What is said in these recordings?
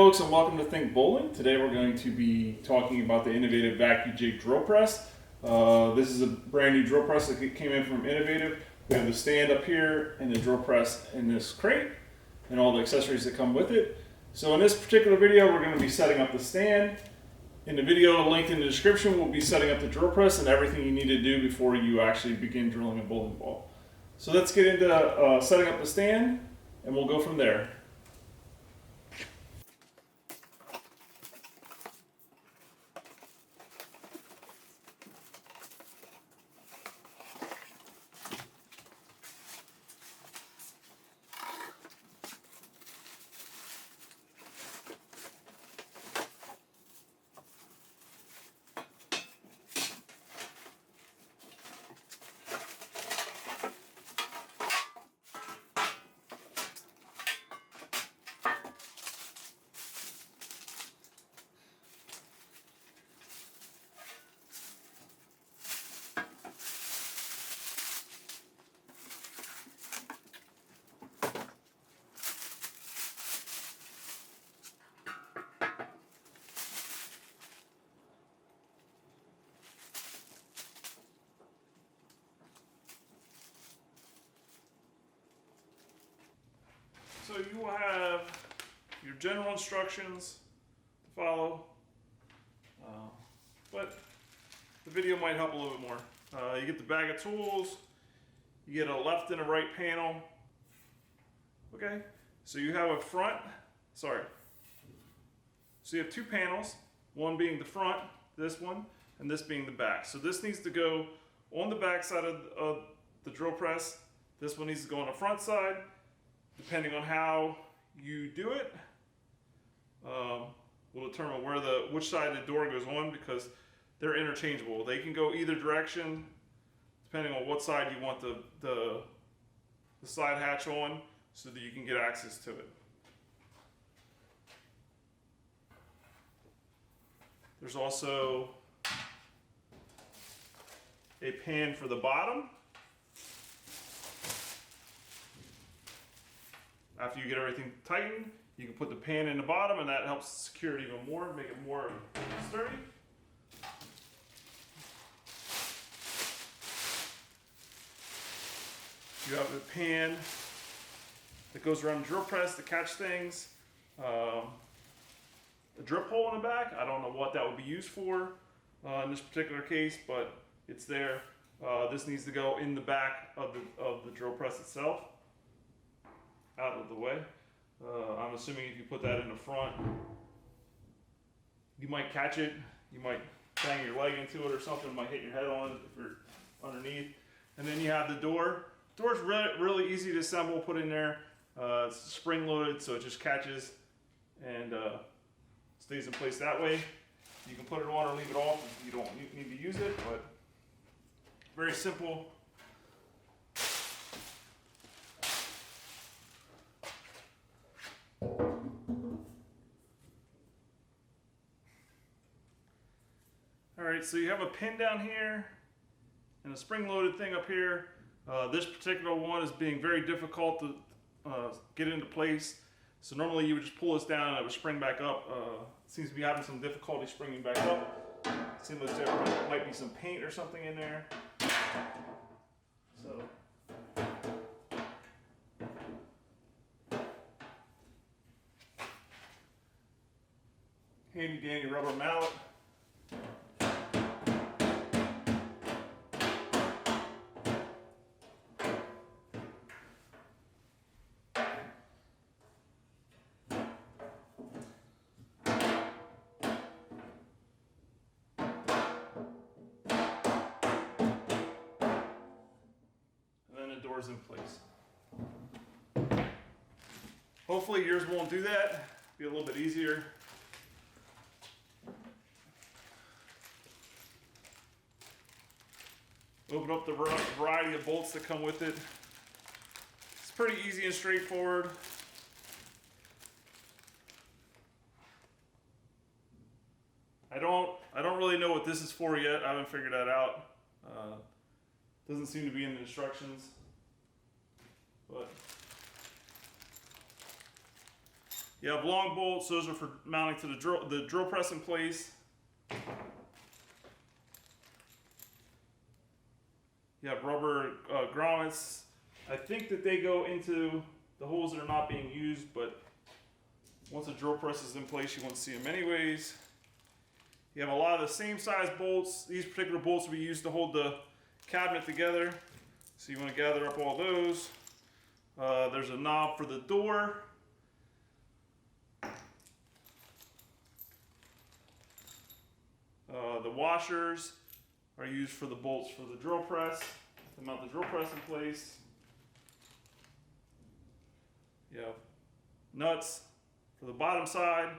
folks, and welcome to ThinkBowling. Today we're going to be talking about the innovative Vacu jig drill press. This is a brand new drill press that came in from Innovative. We have the stand up here and the drill press in this crate and all the accessories that come with it. So in this particular video we're going to be setting up the stand. In the video linked in the description we'll be setting up the drill press and everything you need to do before you actually begin drilling a bowling ball. So let's get into setting up the stand and we'll go from there. So you will have your general instructions to follow, but the video might help a little bit more. You get the bag of tools, you get a left and a right panel. Okay, so you have a so you have two panels, one being the front, this one, and this being the back. So this needs to go on the back side of the drill press. This one needs to go on the front side. Depending on how you do it, will determine which side the door goes on, because they're interchangeable. They can go either direction depending on what side you want the side hatch on, so that you can get access to it. There's also a pan for the bottom. After you get everything tightened, you can put the pan in the bottom, and that helps secure it even more, make it more sturdy. You have the pan that goes around the drill press to catch things. A drip hole in the back. I don't know what that would be used for in this particular case, but it's there. This needs to go in the back of the drill press itself, out of the way. I'm assuming if you put that in the front, you might catch it, you might bang your leg into it or something, might hit your head on it if you're underneath. And then you have the door. The door's really easy to assemble, put in there. It's spring loaded, so it just catches and stays in place that way. You can put it on or leave it off if you don't need to use it, but very simple. Alright, so you have a pin down here and a spring-loaded thing up here. This particular one is being very difficult to get into place. So normally you would just pull this down and it would spring back up. It seems to be having some difficulty springing back up. It seems like there might be some paint or something in there. So handy dandy rubber mallet. Doors in place. Hopefully yours won't do that. Be a little bit easier. Open up the variety of bolts that come with it. It's pretty easy and straightforward. I don't really know what this is for yet. I haven't figured that out. Doesn't seem to be in the instructions. But You have long bolts, those are for mounting to the drill press in place. You have rubber grommets. I think that they go into the holes that are not being used, but once the drill press is in place, you won't see them anyways. You have a lot of the same size bolts. These particular bolts will be used to hold the cabinet together. So you want to gather up all those. There's a knob for the door. The washers are used for the bolts for the drill press, to mount the drill press in place. You have nuts for the bottom side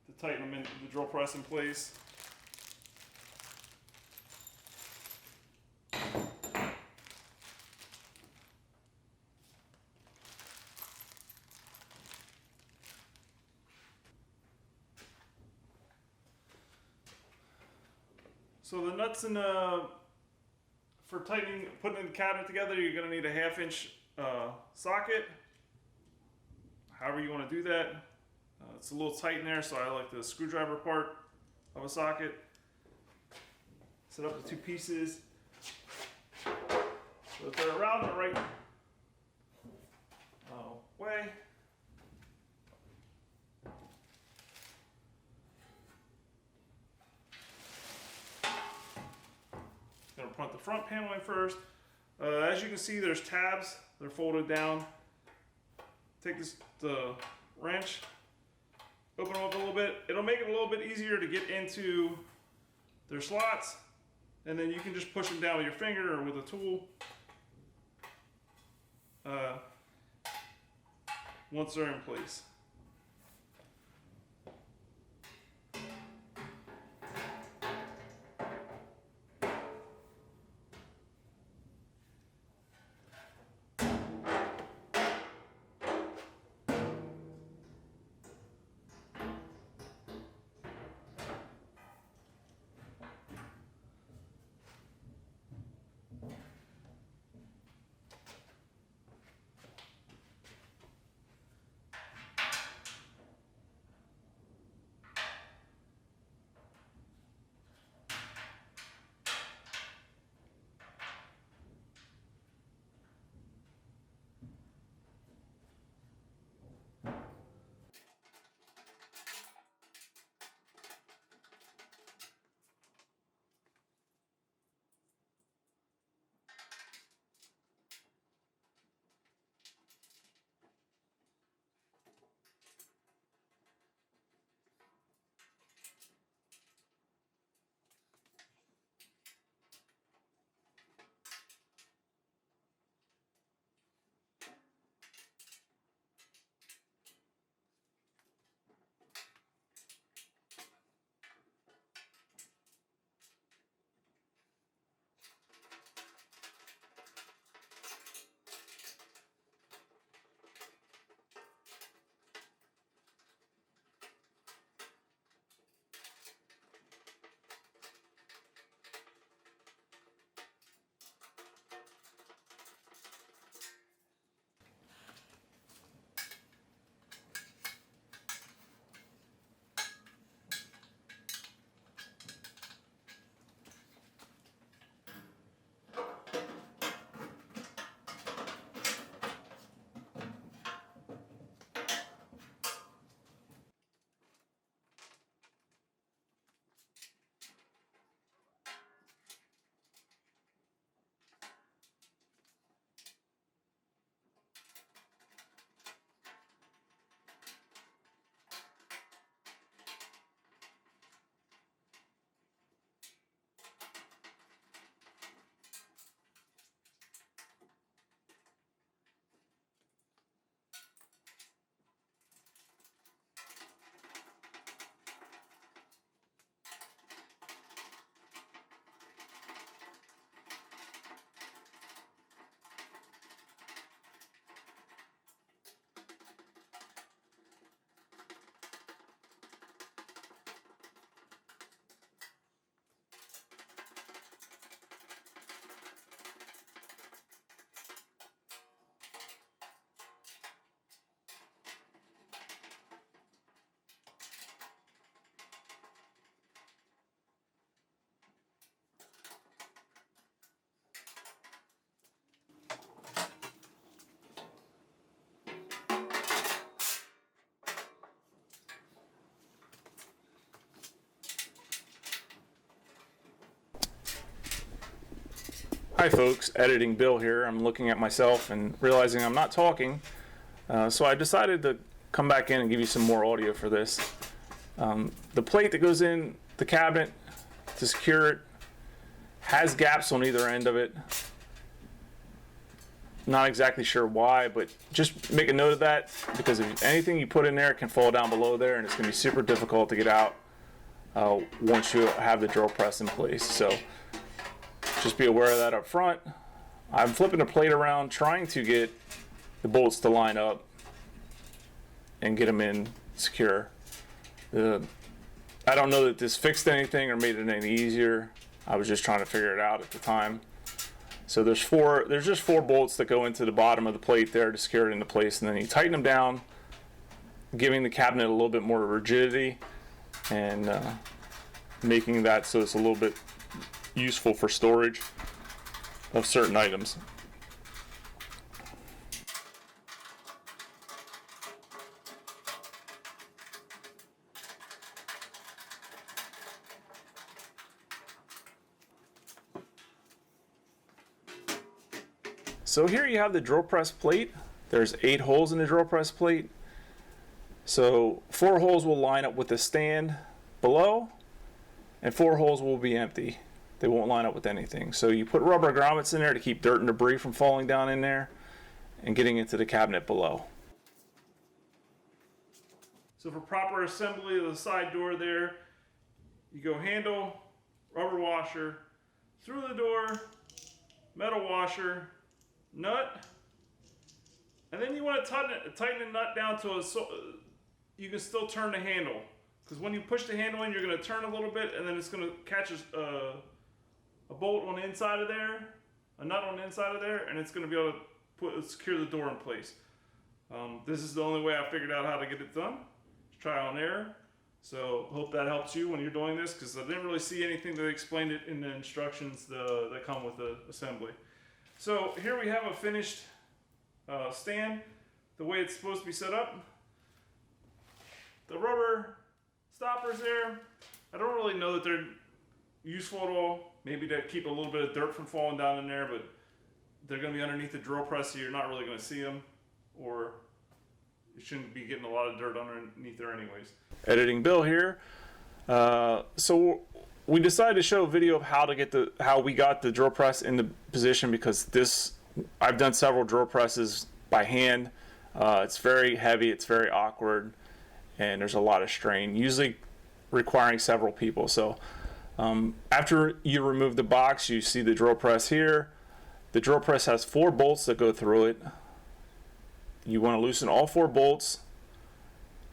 to tighten them into the drill press in place. So the nuts and for tightening, putting the cabinet together, you're going to need a 1/2 inch socket. However you want to do that. It's a little tight in there, so I like the screwdriver part of a socket. Set up the 2 pieces. So if they're around the right way. Going to put the front panel in first. As you can see, there's tabs. They're folded down. Take the wrench, open them up a little bit. It'll make it a little bit easier to get into their slots, and then you can just push them down with your finger or with a tool once they're in place. Hi folks, Editing Bill here. I'm looking at myself and realizing I'm not talking, so I decided to come back in and give you some more audio for this. The plate that goes in the cabinet to secure it has gaps on either end of it. Not exactly sure why, but just make a note of that, because if anything you put in there can fall down below there, and it's going to be super difficult to get out once you have the drill press in place. So just be aware of that up front. I'm flipping the plate around, trying to get the bolts to line up and get them in secure. I don't know that this fixed anything or made it any easier. I was just trying to figure it out at the time. So there's just four bolts that go into the bottom of the plate there to secure it into place, and then you tighten them down, giving the cabinet a little bit more rigidity and making that so it's a little bit useful for storage of certain items. So here you have the drill press plate. There's 8 holes in the drill press plate. So 4 holes will line up with the stand below, and 4 holes will be empty. They won't line up with anything. So you put rubber grommets in there to keep dirt and debris from falling down in there and getting into the cabinet below. So for proper assembly of the side door there, you go handle, rubber washer, through the door, metal washer, nut, and then you want to tighten the nut down to you can still turn the handle, because when you push the handle in, you're going to turn a little bit, and then it's going to catch a bolt on the inside of there, a nut on the inside of there, and it's going to be able to secure the door in place. This is the only way I figured out how to get it done. Trial and error. So hope that helps you when you're doing this, because I didn't really see anything that explained it in the instructions that come with the assembly. So here we have a finished stand, the way it's supposed to be set up. The rubber stoppers there, I don't really know that they're useful at all. Maybe to keep a little bit of dirt from falling down in there, but they're going to be underneath the drill press, so you're not really going to see them, or you shouldn't be getting a lot of dirt underneath there anyways. Editing Bill here. So we decided to show a video of how we got the drill press into position, because I've done several drill presses by hand. It's very heavy, it's very awkward, and there's a lot of strain, usually requiring several people. So after you remove the box, you see the drill press here. The drill press has 4 bolts that go through it. You want to loosen all 4 bolts,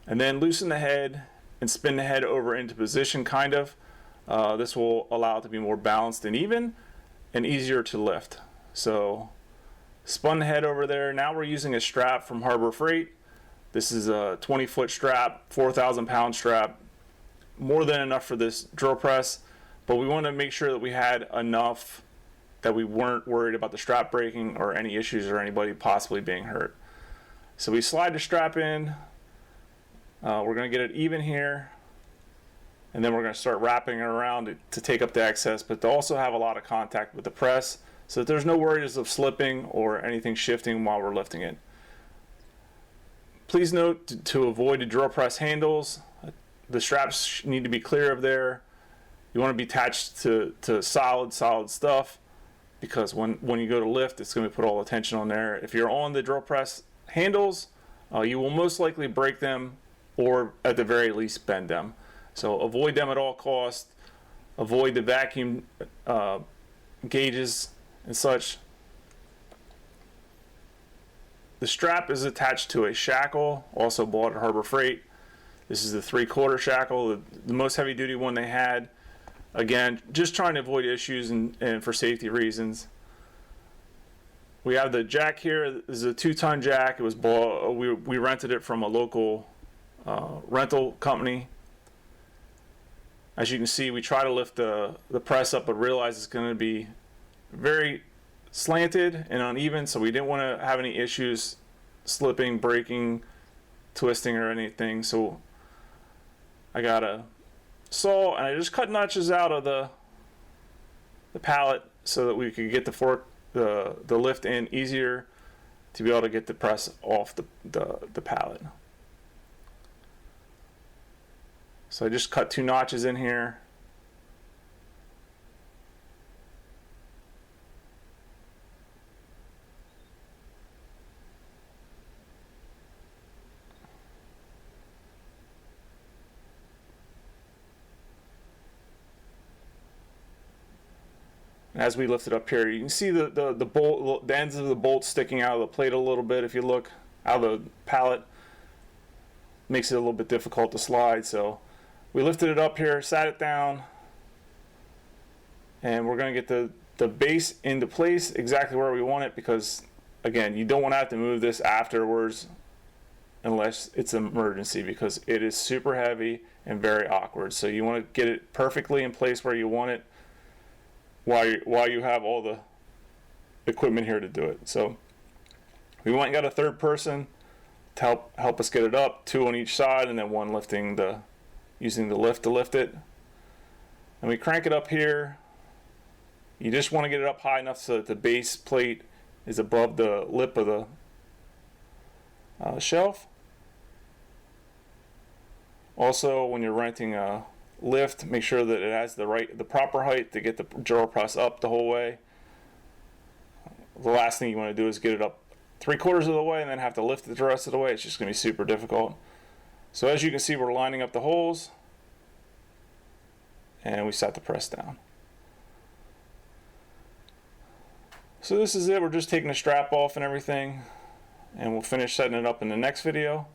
and then loosen the head and spin the head over into position, kind of. This will allow it to be more balanced and even and easier to lift. So spun the head over there. Now we're using a strap from Harbor Freight. This is a 20-foot strap, 4,000-pound strap. More than enough for this drill press, but we want to make sure that we had enough that we weren't worried about the strap breaking or any issues or anybody possibly being hurt. So we slide the strap in. We're going to get it even here, and then we're going to start wrapping it around to take up the excess, but to also have a lot of contact with the press so that there's no worries of slipping or anything shifting while we're lifting it. Please note to avoid the drill press handles. The straps need to be clear of there. You want to be attached to solid stuff, because when you go to lift, it's going to put all the tension on there. If you're on the drill press handles, you will most likely break them, or at the very least bend them. So avoid them at all costs. Avoid the vacuum gauges and such. The strap is attached to a shackle, also bought at Harbor Freight. This is the 3/4 shackle, the most heavy duty one they had. Again, just trying to avoid issues and for safety reasons. We have the jack here. This is a 2-ton jack. It was bought, we rented it from a local rental company. As you can see, we try to lift the press up, but realize it's going to be very slanted and uneven, so we didn't want to have any issues slipping, breaking, twisting, or anything. So I got a saw and I just cut notches out of the pallet so that we could get the lift in easier to be able to get the press off the pallet. So I just cut 2 notches in here. As we lift it up here, you can see the bolt, the ends of the bolts sticking out of the plate a little bit. If you look out of the pallet, makes it a little bit difficult to slide. So we lifted it up here, sat it down, and we're going to get the base into place exactly where we want it, because again, you don't want to have to move this afterwards unless it's an emergency, because it is super heavy and very awkward. So you want to get it perfectly in place where you want it while you have all the equipment here to do it. So we went and got a third person to help us get it up, 2 on each side, and then 1 using the lift to lift it. And we crank it up here. You just want to get it up high enough so that the base plate is above the lip of the shelf. Also, when you're renting a lift, make sure that it has the proper height to get the drawer press up the whole way. The last thing you want to do is get it up 3/4 of the way and then have to lift it the rest of the way. It's just going to be super difficult. So as you can see, we're lining up the holes and we set the press down. So this is it. We're just taking the strap off and everything, and we'll finish setting it up in the next video.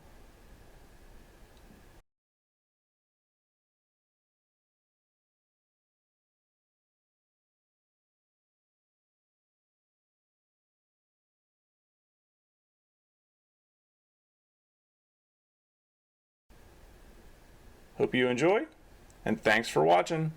Hope you enjoy, and thanks for watching.